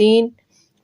3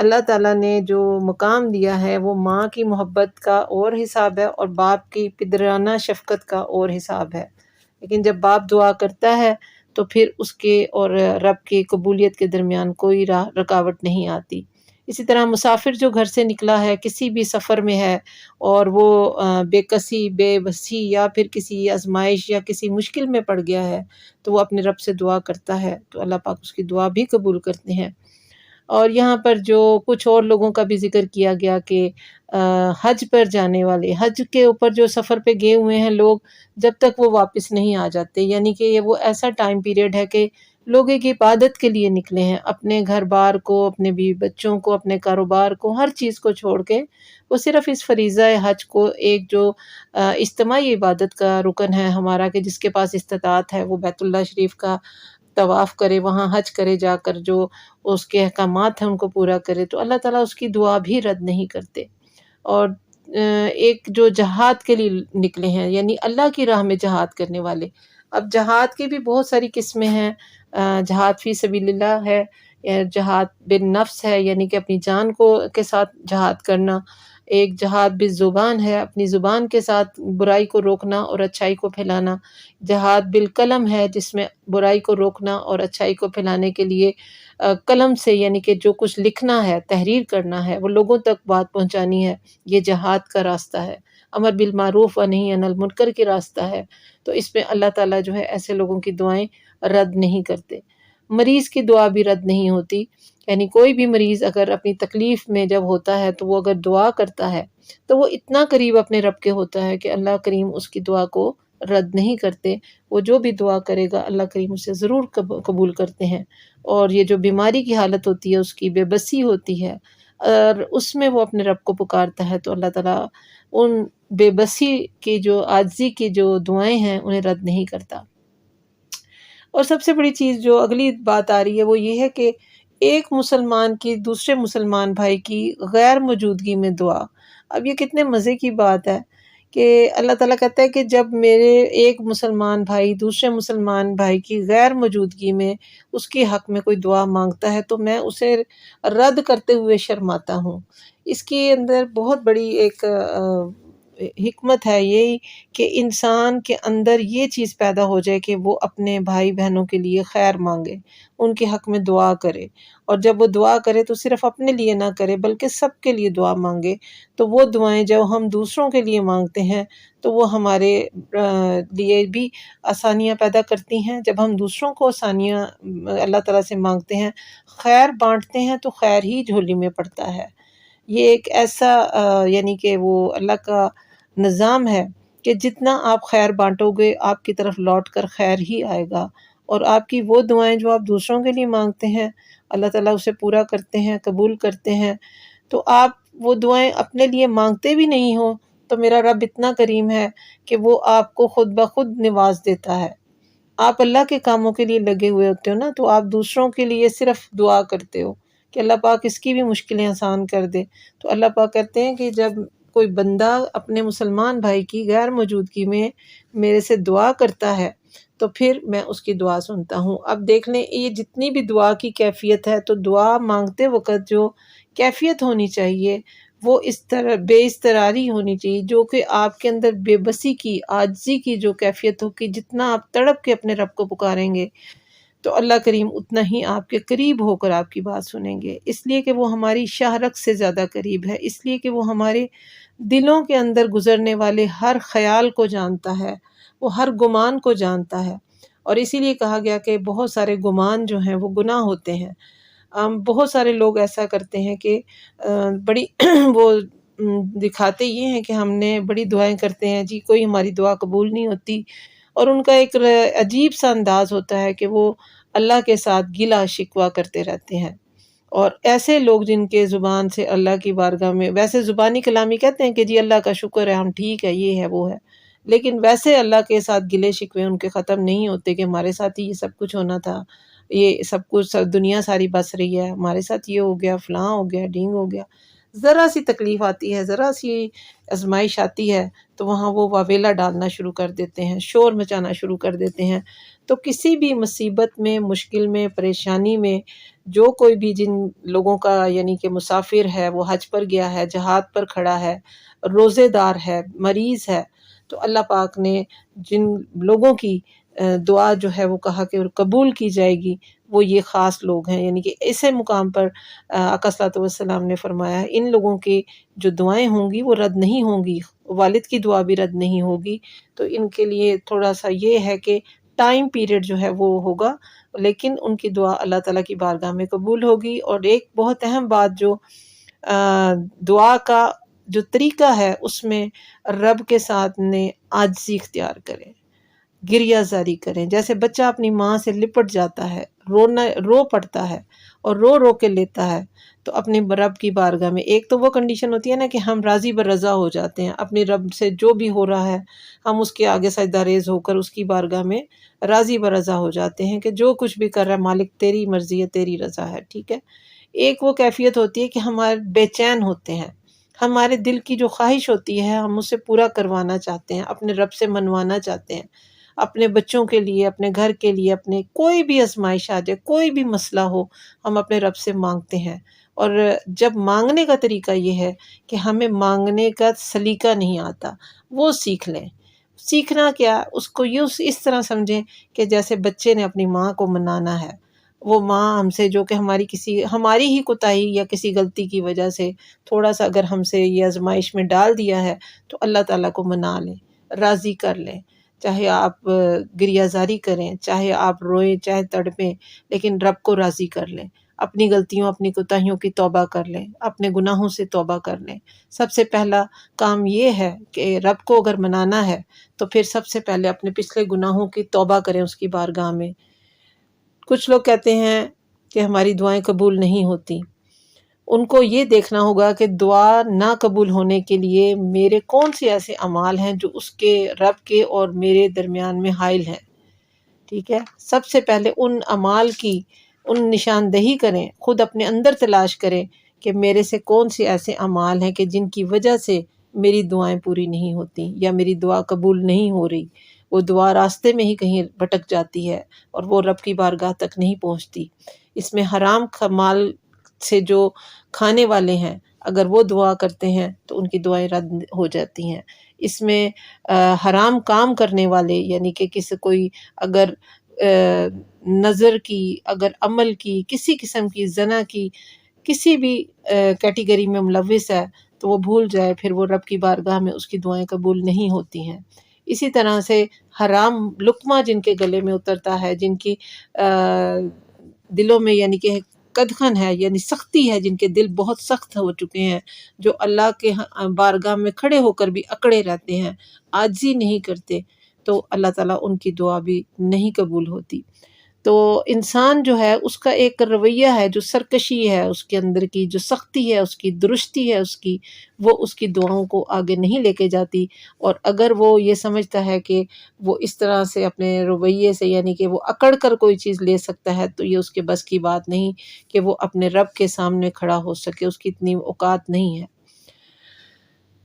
اللہ تعالیٰ نے جو مقام دیا ہے وہ ماں کی محبت کا اور حساب ہے اور باپ کی پدرانہ شفقت کا اور حساب ہے۔ لیکن جب باپ دعا کرتا ہے تو پھر اس کے اور رب کی قبولیت کے درمیان کوئی رکاوٹ نہیں آتی۔ اسی طرح مسافر جو گھر سے نکلا ہے، کسی بھی سفر میں ہے اور وہ بے کسی بے بسی یا پھر کسی آزمائش یا کسی مشکل میں پڑ گیا ہے تو وہ اپنے رب سے دعا کرتا ہے تو اللہ پاک اس کی دعا بھی قبول کرتے ہیں۔ اور یہاں پر جو کچھ اور لوگوں کا بھی ذکر کیا گیا کہ حج پر جانے والے، حج کے اوپر جو سفر پہ گئے ہوئے ہیں لوگ، جب تک وہ واپس نہیں آ جاتے، یعنی کہ یہ وہ ایسا ٹائم پیریڈ ہے کہ لوگ ایک عبادت کے لیے نکلے ہیں، اپنے گھر بار کو، اپنے بیوی بچوں کو، اپنے کاروبار کو، ہر چیز کو چھوڑ کے وہ صرف اس فریضہ حج کو، ایک جو اجتماعی عبادت کا رکن ہے ہمارا کہ جس کے پاس استطاعت ہے وہ بیت اللہ شریف کا طواف کرے، وہاں حج کرے، جا کر جو اس کے احکامات ہیں ان کو پورا کرے، تو اللہ تعالیٰ اس کی دعا بھی رد نہیں کرتے۔ اور ایک جو جہاد کے لیے نکلے ہیں، یعنی اللہ کی راہ میں جہاد کرنے والے۔ اب جہاد کی بھی بہت ساری قسمیں ہیں، جہاد فی سبیل اللہ ہے، جہاد بن نفس ہے، یعنی کہ اپنی جان کو کے ساتھ جہاد کرنا، ایک جہاد بالزبان ہے، اپنی زبان کے ساتھ برائی کو روکنا اور اچھائی کو پھیلانا، جہاد بالقلم ہے جس میں برائی کو روکنا اور اچھائی کو پھیلانے کے لیے قلم سے، یعنی کہ جو کچھ لکھنا ہے، تحریر کرنا ہے، وہ لوگوں تک بات پہنچانی ہے، یہ جہاد کا راستہ ہے۔ امر بالمعروف و نہی عن المنکر کی راستہ ہے، تو اس میں اللہ تعالیٰ جو ہے ایسے لوگوں کی دعائیں رد نہیں کرتے۔ مریض کی دعا بھی رد نہیں ہوتی، یعنی کوئی بھی مریض اگر اپنی تکلیف میں جب ہوتا ہے تو وہ اگر دعا کرتا ہے تو وہ اتنا قریب اپنے رب کے ہوتا ہے کہ اللہ کریم اس کی دعا کو رد نہیں کرتے۔ وہ جو بھی دعا کرے گا اللہ کریم اسے ضرور قبول کرتے ہیں۔ اور یہ جو بیماری کی حالت ہوتی ہے، اس کی بے بسی ہوتی ہے، اور اس میں وہ اپنے رب کو پکارتا ہے تو اللہ تعالیٰ ان بے بسی کی جو عاجزی کی جو دعائیں ہیں انہیں رد نہیں کرتا۔ اور سب سے بڑی چیز جو اگلی بات آ رہی ہے وہ یہ ہے کہ ایک مسلمان کی دوسرے مسلمان بھائی کی غیر موجودگی میں دعا۔ اب یہ کتنے مزے کی بات ہے کہ اللہ تعالیٰ کہتا ہے کہ جب میرے ایک مسلمان بھائی دوسرے مسلمان بھائی کی غیر موجودگی میں اس کے حق میں کوئی دعا مانگتا ہے تو میں اسے رد کرتے ہوئے شرماتا ہوں۔ اس کے اندر بہت بڑی ایک حکمت ہے یہی کہ انسان کے اندر یہ چیز پیدا ہو جائے کہ وہ اپنے بھائی بہنوں کے لیے خیر مانگے، ان کے حق میں دعا کرے، اور جب وہ دعا کرے تو صرف اپنے لیے نہ کرے بلکہ سب کے لیے دعا مانگے۔ تو وہ دعائیں جب ہم دوسروں کے لیے مانگتے ہیں تو وہ ہمارے لیے بھی آسانیاں پیدا کرتی ہیں۔ جب ہم دوسروں کو آسانیاں اللہ تعالیٰ سے مانگتے ہیں، خیر بانٹتے ہیں تو خیر ہی جھولی میں پڑتا ہے۔ یہ ایک ایسا یعنی کہ وہ اللہ کا نظام ہے کہ جتنا آپ خیر بانٹو گے آپ کی طرف لوٹ کر خیر ہی آئے گا، اور آپ کی وہ دعائیں جو آپ دوسروں کے لیے مانگتے ہیں اللہ تعالیٰ اسے پورا کرتے ہیں، قبول کرتے ہیں۔ تو آپ وہ دعائیں اپنے لیے مانگتے بھی نہیں ہو تو میرا رب اتنا کریم ہے کہ وہ آپ کو خود بخود نواز دیتا ہے۔ آپ اللہ کے کاموں کے لیے لگے ہوئے ہوتے ہو نا، تو آپ دوسروں کے لیے صرف دعا کرتے ہو کہ اللہ پاک اس کی بھی مشکلیں آسان کر دے۔ تو اللہ پاک کہتے ہیں کہ جب کوئی بندہ اپنے مسلمان بھائی کی غیر موجودگی میں میرے سے دعا کرتا ہے تو پھر میں اس کی دعا سنتا ہوں۔ اب دیکھ لیں یہ جتنی بھی دعا کی کیفیت ہے، تو دعا مانگتے وقت جو کیفیت ہونی چاہیے وہ اس طرح بے اضطراری ہونی چاہیے، جو کہ آپ کے اندر بے بسی کی، عاجزی کی جو کیفیت ہو کہ جتنا آپ تڑپ کے اپنے رب کو پکاریں گے تو اللہ کریم اتنا ہی آپ کے قریب ہو کر آپ کی بات سنیں گے، اس لیے کہ وہ ہماری شاہ رگ سے زیادہ قریب ہے، اس لیے کہ وہ ہمارے دلوں کے اندر گزرنے والے ہر خیال کو جانتا ہے، وہ ہر گمان کو جانتا ہے۔ اور اسی لیے کہا گیا کہ بہت سارے گمان جو ہیں وہ گناہ ہوتے ہیں۔ بہت سارے لوگ ایسا کرتے ہیں کہ بڑی وہ دکھاتے یہ ہیں کہ ہم نے بڑی دعائیں کرتے ہیں جی، کوئی ہماری دعا قبول نہیں ہوتی، اور ان کا ایک عجیب سا انداز ہوتا ہے کہ وہ اللہ کے ساتھ گلہ شکوہ کرتے رہتے ہیں۔ اور ایسے لوگ جن کے زبان سے اللہ کی بارگاہ میں ویسے زبانی کلامی کہتے ہیں کہ جی اللہ کا شکر ہے، ہم ٹھیک ہے، یہ ہے وہ ہے، لیکن ویسے اللہ کے ساتھ گلے شکوے ان کے ختم نہیں ہوتے کہ ہمارے ساتھ ہی یہ سب کچھ ہونا تھا، یہ سب کچھ دنیا ساری بس رہی ہے، ہمارے ساتھ یہ ہو گیا، فلاں ہو گیا، ڈھینگ ہو گیا۔ ذرا سی تکلیف آتی ہے، ذرا سی آزمائش آتی ہے تو وہاں وہ واویلا ڈالنا شروع کر دیتے ہیں، شور مچانا شروع کر دیتے ہیں۔ تو کسی بھی مصیبت میں، مشکل میں، پریشانی میں جو کوئی بھی جن لوگوں کا یعنی کہ مسافر ہے، وہ حج پر گیا ہے، جہاد پر کھڑا ہے، روزے دار ہے، مریض ہے، تو اللہ پاک نے جن لوگوں کی دعا جو ہے وہ کہا کہ قبول کی جائے گی، وہ یہ خاص لوگ ہیں، یعنی کہ ایسے مقام پر آقا صلی اللہ علیہ وسلم نے فرمایا ہے ان لوگوں کی جو دعائیں ہوں گی وہ رد نہیں ہوں گی، والد کی دعا بھی رد نہیں ہوگی۔ تو ان کے لیے تھوڑا سا یہ ہے کہ ٹائم پیریڈ جو ہے وہ ہوگا، لیکن ان کی دعا اللہ تعالیٰ کی بارگاہ میں قبول ہوگی۔ اور ایک بہت اہم بات جو دعا کا جو طریقہ ہے اس میں رب کے ساتھ نے عاجزی اختیار کرے، گریہ زاری کریں، جیسے بچہ اپنی ماں سے لپٹ جاتا ہے، رو پڑتا ہے اور رو رو کے لیتا ہے، تو اپنے رب کی بارگاہ میں ایک تو وہ کنڈیشن ہوتی ہے نا کہ ہم راضی برضا ہو جاتے ہیں اپنی رب سے، جو بھی ہو رہا ہے ہم اس کے آگے سجدہ ریز ہو کر اس کی بارگاہ میں راضی برضا ہو جاتے ہیں کہ جو کچھ بھی کر رہا ہے مالک تیری مرضی ہے، تیری رضا ہے، ٹھیک ہے۔ ایک وہ کیفیت ہوتی ہے کہ ہمارے بے چین ہوتے ہیں، ہمارے دل کی جو خواہش ہوتی ہے ہم اسے پورا کروانا چاہتے ہیں، اپنے رب سے منوانا چاہتے ہیں، اپنے بچوں کے لیے، اپنے گھر کے لیے، اپنے کوئی بھی آزمائش آ جائے، کوئی بھی مسئلہ ہو، ہم اپنے رب سے مانگتے ہیں۔ اور جب مانگنے کا طریقہ یہ ہے کہ ہمیں مانگنے کا سلیقہ نہیں آتا، وہ سیکھ لیں۔ سیکھنا کیا، اس کو یہ اس طرح سمجھیں کہ جیسے بچے نے اپنی ماں کو منانا ہے، وہ ماں ہم سے جو کہ ہماری ہی کوتاہی یا کسی غلطی کی وجہ سے تھوڑا سا اگر ہم سے یہ آزمائش میں ڈال دیا ہے تو اللہ تعالیٰ کو منا لیں، راضی کر لیں، چاہے آپ گریہ زاری کریں، چاہے آپ روئیں، چاہے تڑپیں، لیکن رب کو راضی کر لیں، اپنی غلطیوں، اپنی کوتاہیوں کی توبہ کر لیں، اپنے گناہوں سے توبہ کر لیں۔ سب سے پہلا کام یہ ہے کہ رب کو اگر منانا ہے تو پھر سب سے پہلے اپنے پچھلے گناہوں کی توبہ کریں اس کی بارگاہ میں۔ کچھ لوگ کہتے ہیں کہ ہماری دعائیں قبول نہیں ہوتی، ان کو یہ دیکھنا ہوگا کہ دعا نہ قبول ہونے کے لیے میرے کون سے ایسے اعمال ہیں جو اس کے رب کے اور میرے درمیان میں حائل ہیں، ٹھیک ہے۔ سب سے پہلے ان اعمال کی نشاندہی کریں، خود اپنے اندر تلاش کریں کہ میرے سے کون سے ایسے اعمال ہیں کہ جن کی وجہ سے میری دعائیں پوری نہیں ہوتی یا میری دعا قبول نہیں ہو رہی، وہ دعا راستے میں ہی کہیں بھٹک جاتی ہے اور وہ رب کی بارگاہ تک نہیں پہنچتی۔ اس میں حرام مال سے جو کھانے والے ہیں اگر وہ دعا کرتے ہیں تو ان کی دعائیں رد ہو جاتی ہیں۔ اس میں حرام کام کرنے والے یعنی کہ کوئی اگر نظر کی، اگر عمل کی، کسی قسم کی، زنا کی کسی بھی کیٹیگری میں ملوث ہے تو وہ بھول جائے، پھر وہ رب کی بارگاہ میں اس کی دعائیں قبول نہیں ہوتی ہیں۔ اسی طرح سے حرام لقمہ جن کے گلے میں اترتا ہے، جن کی دلوں میں یعنی کہ قدغن ہے، یعنی سختی ہے، جن کے دل بہت سخت ہو چکے ہیں، جو اللہ کے بارگاہ میں کھڑے ہو کر بھی اکڑے رہتے ہیں، عاجزی نہیں کرتے، تو اللہ تعالیٰ ان کی دعا بھی نہیں قبول ہوتی۔ تو انسان جو ہے اس کا ایک رویہ ہے جو سرکشی ہے، اس کے اندر کی جو سختی ہے، اس کی درستی ہے، وہ اس کی دعاؤں کو آگے نہیں لے کے جاتی۔ اور اگر وہ یہ سمجھتا ہے کہ وہ اس طرح سے اپنے رویے سے یعنی کہ وہ اکڑ کر کوئی چیز لے سکتا ہے تو یہ اس کے بس کی بات نہیں کہ وہ اپنے رب کے سامنے کھڑا ہو سکے، اس کی اتنی اوقات نہیں ہے۔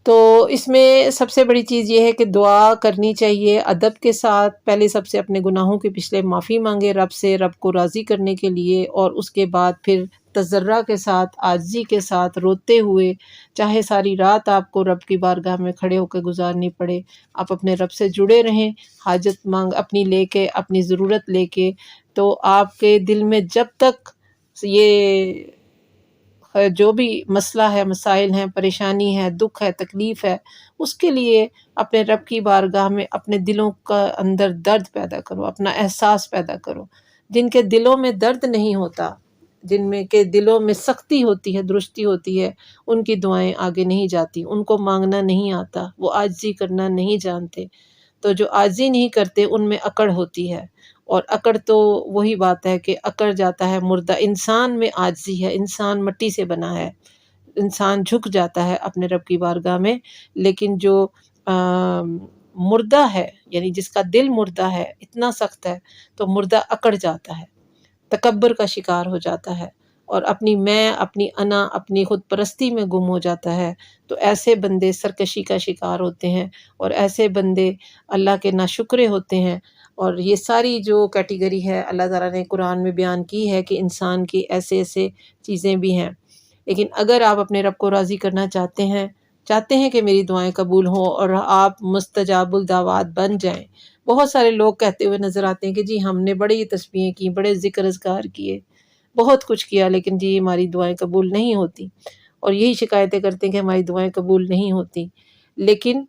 تو اس میں سب سے بڑی چیز یہ ہے کہ دعا کرنی چاہیے ادب کے ساتھ، پہلے سب سے اپنے گناہوں کے پچھلے معافی مانگے رب سے، رب کو راضی کرنے کے لیے، اور اس کے بعد پھر تضرع کے ساتھ، عاجزی کے ساتھ، روتے ہوئے، چاہے ساری رات آپ کو رب کی بارگاہ میں کھڑے ہو کے گزارنی پڑے، آپ اپنے رب سے جڑے رہیں، حاجت مانگ اپنی لے کے، اپنی ضرورت لے کے، تو آپ کے دل میں جب تک یہ جو بھی مسئلہ ہے، مسائل ہیں، پریشانی ہے، دکھ ہے، تکلیف ہے، اس کے لیے اپنے رب کی بارگاہ میں اپنے دلوں کا اندر درد پیدا کرو، اپنا احساس پیدا کرو۔ جن کے دلوں میں درد نہیں ہوتا، جن میں کے دلوں میں سختی ہوتی ہے، درستی ہوتی ہے، ان کی دعائیں آگے نہیں جاتی، ان کو مانگنا نہیں آتا، وہ عاجزی کرنا نہیں جانتے۔ تو جو عاجزی نہیں کرتے ان میں اکڑ ہوتی ہے، اور اکڑ تو وہی بات ہے کہ اکڑ جاتا ہے مردہ۔ انسان میں عاجزی ہے، انسان مٹی سے بنا ہے، انسان جھک جاتا ہے اپنے رب کی بارگاہ میں، لیکن جو مردہ ہے یعنی جس کا دل مردہ ہے، اتنا سخت ہے، تو مردہ اکڑ جاتا ہے، تکبر کا شکار ہو جاتا ہے، اور اپنی انا، اپنی خود پرستی میں گم ہو جاتا ہے، تو ایسے بندے سرکشی کا شکار ہوتے ہیں، اور ایسے بندے اللہ کے ناشکرے ہوتے ہیں۔ اور یہ ساری جو کیٹیگری ہے اللہ تعالیٰ نے قرآن میں بیان کی ہے کہ انسان کی ایسے ایسے چیزیں بھی ہیں۔ لیکن اگر آپ اپنے رب کو راضی کرنا چاہتے ہیں کہ میری دعائیں قبول ہوں اور آپ مستجاب الدعوات بن جائیں۔ بہت سارے لوگ کہتے ہوئے نظر آتے ہیں کہ جی ہم نے بڑی تسبیحیں کی، بڑے ذکر اذکار کیے، بہت کچھ کیا، لیکن جی ہماری دعائیں قبول نہیں ہوتی، اور یہی شکایتیں کرتے ہیں کہ ہماری دعائیں قبول نہیں ہوتی۔ لیکن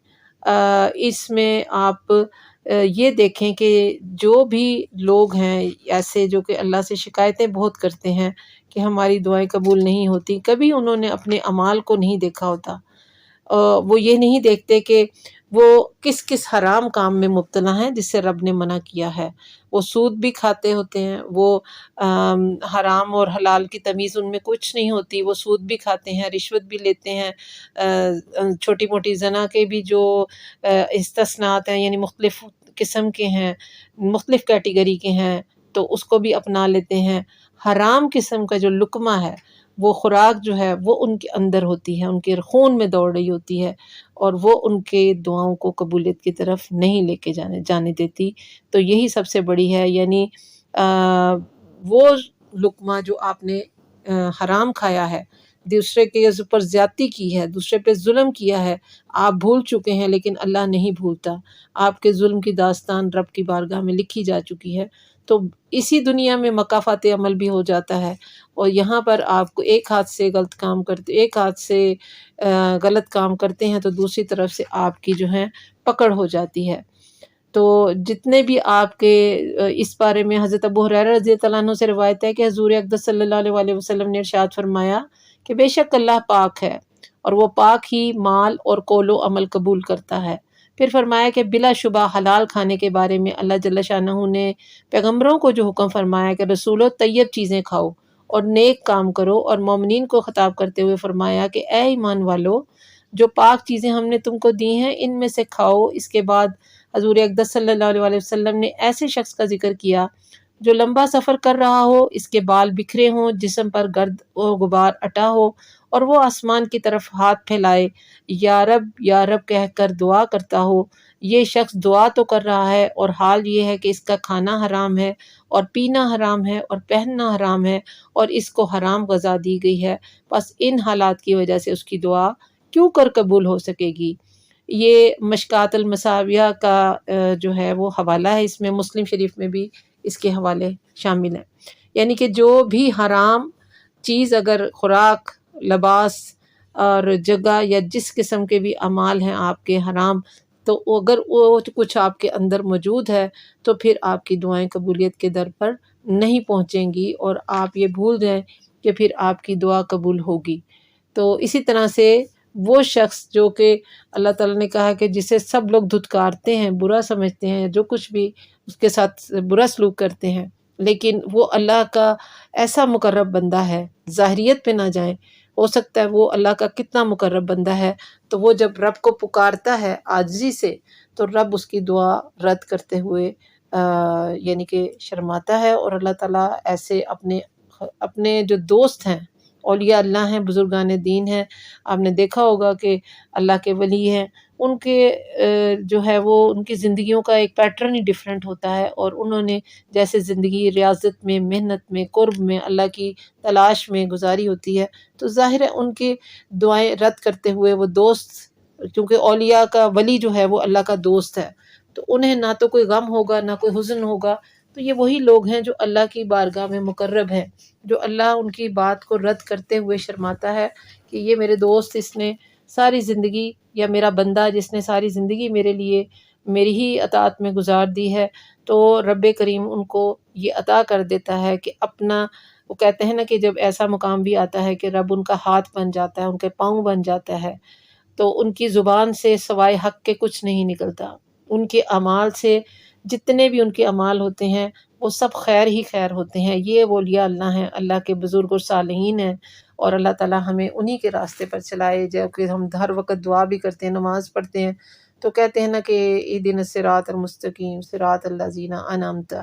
اس میں آپ یہ دیکھیں کہ جو بھی لوگ ہیں ایسے جو کہ اللہ سے شکایتیں بہت کرتے ہیں کہ ہماری دعائیں قبول نہیں ہوتی، کبھی انہوں نے اپنے اعمال کو نہیں دیکھا ہوتا۔ وہ یہ نہیں دیکھتے کہ وہ کس کس حرام کام میں مبتلا ہیں جس سے رب نے منع کیا ہے۔ وہ سود بھی کھاتے ہوتے ہیں، وہ حرام اور حلال کی تمیز ان میں کچھ نہیں ہوتی، وہ سود بھی کھاتے ہیں، رشوت بھی لیتے ہیں، چھوٹی موٹی زنا کے بھی جو استثناءات ہیں یعنی مختلف قسم کے ہیں، مختلف کیٹیگری کے ہیں، تو اس کو بھی اپنا لیتے ہیں۔ حرام قسم کا جو لقمہ ہے، وہ خوراک جو ہے وہ ان کے اندر ہوتی ہے، ان کے خون میں دوڑ رہی ہوتی ہے، اور وہ ان کے دعاؤں کو قبولیت کی طرف نہیں لے کے جانے دیتی۔ تو یہی سب سے بڑی ہے، یعنی وہ لقمہ جو آپ نے حرام کھایا ہے، دوسرے کے اوپر زیادتی کی ہے، دوسرے پہ ظلم کیا ہے، آپ بھول چکے ہیں، لیکن اللہ نہیں بھولتا۔ آپ کے ظلم کی داستان رب کی بارگاہ میں لکھی جا چکی ہے، تو اسی دنیا میں مکافات عمل بھی ہو جاتا ہے، اور یہاں پر آپ کو ایک ہاتھ سے غلط کام کرتے ہیں تو دوسری طرف سے آپ کی جو ہے پکڑ ہو جاتی ہے۔ تو جتنے بھی آپ کے اس بارے میں حضرت ابو ہریرہ رضی اللہ عنہ سے روایت ہے کہ حضور اقدس صلی اللہ علیہ وآلہ وسلم نے ارشاد فرمایا کہ بے شک اللہ پاک ہے، اور وہ پاک ہی مال اور قول و عمل قبول کرتا ہے۔ پھر فرمایا کہ بلا شبہ حلال کھانے کے بارے میں اللہ جل شانہ نے پیغمبروں کو جو حکم فرمایا کہ رسولو طیب چیزیں کھاؤ اور نیک کام کرو، اور مومنین کو خطاب کرتے ہوئے فرمایا کہ اے ایمان والو، جو پاک چیزیں ہم نے تم کو دی ہیں ان میں سے کھاؤ۔ اس کے بعد حضور اقدس صلی اللہ علیہ وآلہ وسلم نے ایسے شخص کا ذکر کیا جو لمبا سفر کر رہا ہو، اس کے بال بکھرے ہوں، جسم پر گرد و غبار اٹا ہو، اور وہ آسمان کی طرف ہاتھ پھیلائے یا رب کہہ کر دعا کرتا ہو۔ یہ شخص دعا تو کر رہا ہے اور حال یہ ہے کہ اس کا کھانا حرام ہے، اور پینا حرام ہے، اور پہننا حرام ہے، اور اس کو حرام غذا دی گئی ہے، بس ان حالات کی وجہ سے اس کی دعا کیوں کر قبول ہو سکے گی۔ یہ مشکات المصابیح کا جو ہے وہ حوالہ ہے، اس میں مسلم شریف میں بھی اس کے حوالے شامل ہیں۔ یعنی کہ جو بھی حرام چیز، اگر خوراک، لباس اور جگہ یا جس قسم کے بھی اعمال ہیں آپ کے حرام، تو اگر وہ کچھ آپ کے اندر موجود ہے تو پھر آپ کی دعائیں قبولیت کے در پر نہیں پہنچیں گی، اور آپ یہ بھول جائیں کہ پھر آپ کی دعا قبول ہوگی۔ تو اسی طرح سے وہ شخص جو کہ اللہ تعالیٰ نے کہا کہ جسے سب لوگ دھتکارتے ہیں، برا سمجھتے ہیں، جو کچھ بھی اس کے ساتھ برا سلوک کرتے ہیں، لیکن وہ اللہ کا ایسا مقرب بندہ ہے، ظاہریت پہ نہ جائیں، ہو سکتا ہے وہ اللہ کا کتنا مقرب بندہ ہے، تو وہ جب رب کو پکارتا ہے عاجزی سے، تو رب اس کی دعا رد کرتے ہوئے یعنی کہ شرماتا ہے۔ اور اللہ تعالیٰ ایسے اپنے جو دوست ہیں، اولیاء اللہ ہیں، بزرگان دین ہیں، آپ نے دیکھا ہوگا کہ اللہ کے ولی ہیں، ان کے جو ہے وہ ان کی زندگیوں کا ایک پیٹرن ہی ڈیفرنٹ ہوتا ہے، اور انہوں نے جیسے زندگی ریاضت میں، محنت میں، قرب میں، اللہ کی تلاش میں گزاری ہوتی ہے، تو ظاہر ہے ان کی دعائیں رد کرتے ہوئے وہ دوست، کیونکہ اولیاء کا ولی جو ہے وہ اللہ کا دوست ہے، تو انہیں نہ تو کوئی غم ہوگا نہ کوئی حزن ہوگا۔ تو یہ وہی لوگ ہیں جو اللہ کی بارگاہ میں مقرب ہیں، جو اللہ ان کی بات کو رد کرتے ہوئے شرماتا ہے کہ یہ میرے دوست، اس نے ساری زندگی، یا میرا بندہ جس نے ساری زندگی میرے لیے میری ہی اطاعت میں گزار دی ہے، تو رب کریم ان کو یہ عطا کر دیتا ہے کہ وہ کہتے ہیں نا کہ جب ایسا مقام بھی آتا ہے کہ رب ان کا ہاتھ بن جاتا ہے، ان کے پاؤں بن جاتا ہے، تو ان کی زبان سے سوائے حق کے کچھ نہیں نکلتا، ان کے اعمال سے جتنے بھی ان کے اعمال ہوتے ہیں وہ سب خیر ہی خیر ہوتے ہیں۔ یہ اولیاء اللہ ہیں، اللہ کے بزرگ اور صالحین ہیں، اور اللہ تعالیٰ ہمیں انہی کے راستے پر چلائے۔ جب کہ ہم ہر وقت دعا بھی کرتے ہیں، نماز پڑھتے ہیں، تو کہتے ہیں نا کہ اہدنا الصراط المستقیم صراط الذین انعمت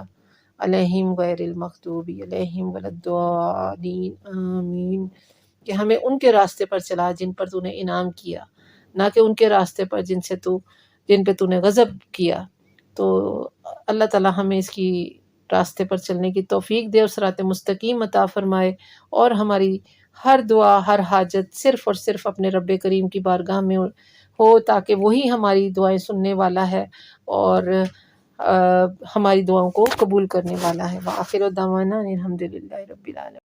علیہم غیر المغضوب علیہم ولا الضالین آمین، کہ ہمیں ان کے راستے پر چلا جن پر تو نے انعام کیا، نہ کہ ان کے راستے پر جن پہ تو نے غضب کیا۔ تو اللہ تعالی ہمیں اس کی راستے پر چلنے کی توفیق دے اور صراط مستقیم عطا فرمائے، اور ہماری ہر دعا ہر حاجت صرف اور صرف اپنے رب کریم کی بارگاہ میں ہو، تاکہ وہی ہماری دعائیں سننے والا ہے اور ہماری دعاؤں کو قبول کرنے والا ہے۔ وآخر دعوانا الحمد للہ رب العالمین۔